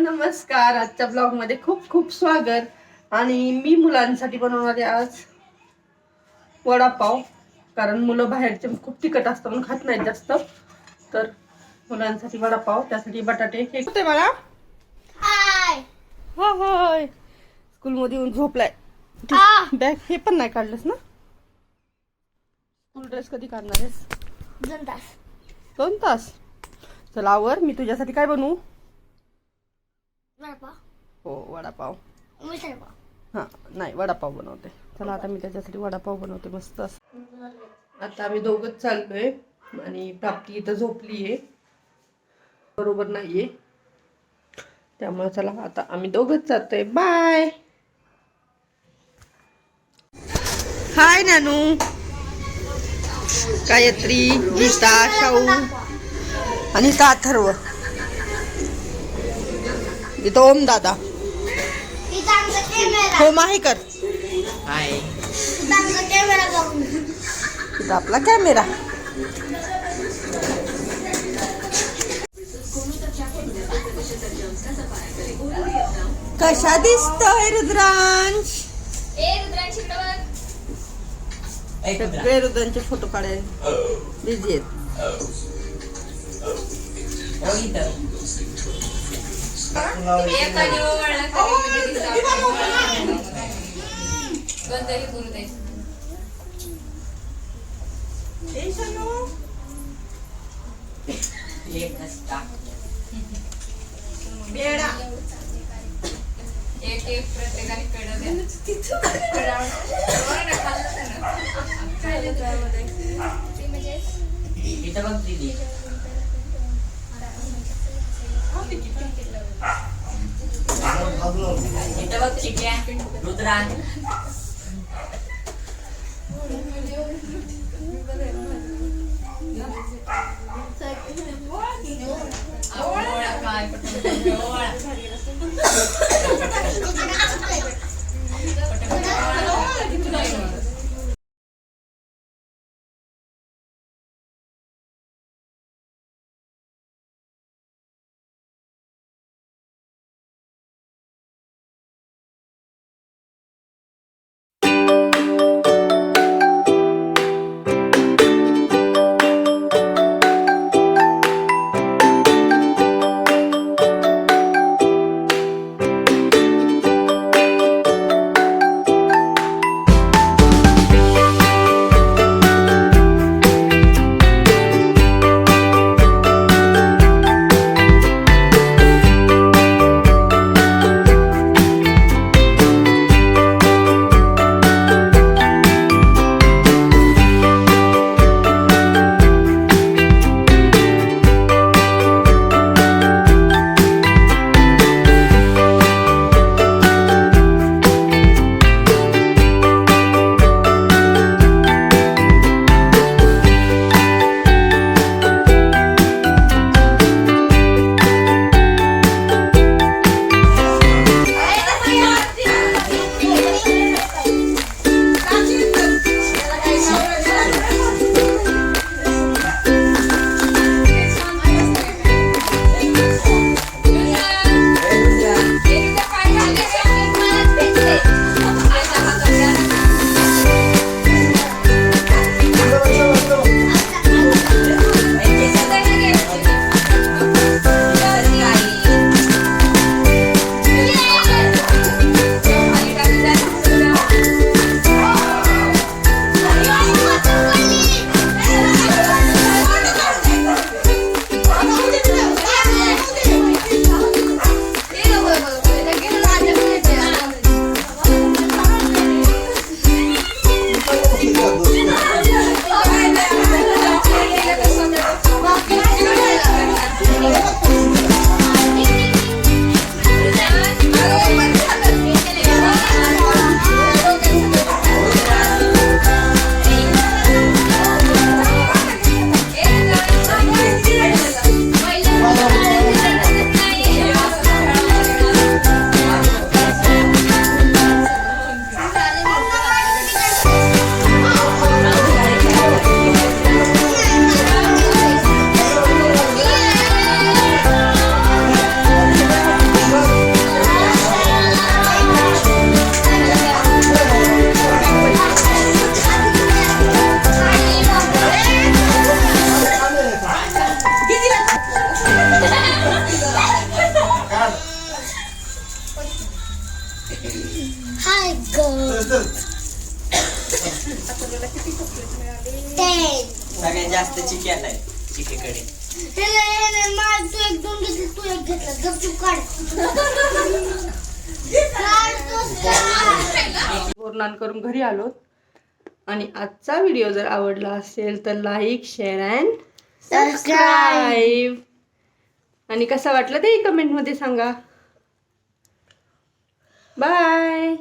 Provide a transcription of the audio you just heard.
नमस्कार. आजच्या ब्लॉग मध्ये खूप खूप स्वागत. आणि मी मुलांसाठी बनवणार आहे आज वडापाव, कारण मुलं बाहेरचे खूप तिखट असतं म्हणून खात नाहीत जास्त. तर मुलांसाठी वडापाव, त्यासाठी बटाटे हे होते मला. हाय हाय. स्कूल मध्ये येऊन झोपलाय. बॅग हे पण नाही काढलंस ना? स्कूल ड्रेस कधी काढणार आहेस? 2 तास. 2 तास. चल आवर, मी तुझ्यासाठी काय बनवू? वडापाव. हो वडापाव. मिसळपाव. हां नाही वडापाव बनवते. चला आता मी त्याच्यासाठी वडापाव बनवते मस्त असं. आता आम्ही दोघंच चाललोय आणि प्राप्ती इथं झोपली आहे, बरोबर नाहीये, त्यामुळे चला आता आम्ही दोघंच जातोय. बाय. हाय नानू. गायत्री, गीता, शाऊ आणि इथं अथर्व. इथं ओम दादा. हो माही कर. हाय. इथं आपला कॅमेरा. कशा दिसतोय रुद्रांश? सगळे रुद्रांचे फोटो काढायला बिझी आहेत. एक प्रत्येकाने पेढा द्या. इथं बघ दीदी. इथं बघ चिक्या, रुद्रान. सगळ्यात जास्त चिकी आलाय चिकीकडे. तू एक दोन घेतले तू एक घेतला गपचूप काढ बोरनान करून घरी आलो. आणि आजचा व्हिडिओ जर आवडला असेल तर लाईक शेअर अँड सबस्क्राईब. आणि कसा वाटला ते कमेंटमध्ये सांगा. बाय.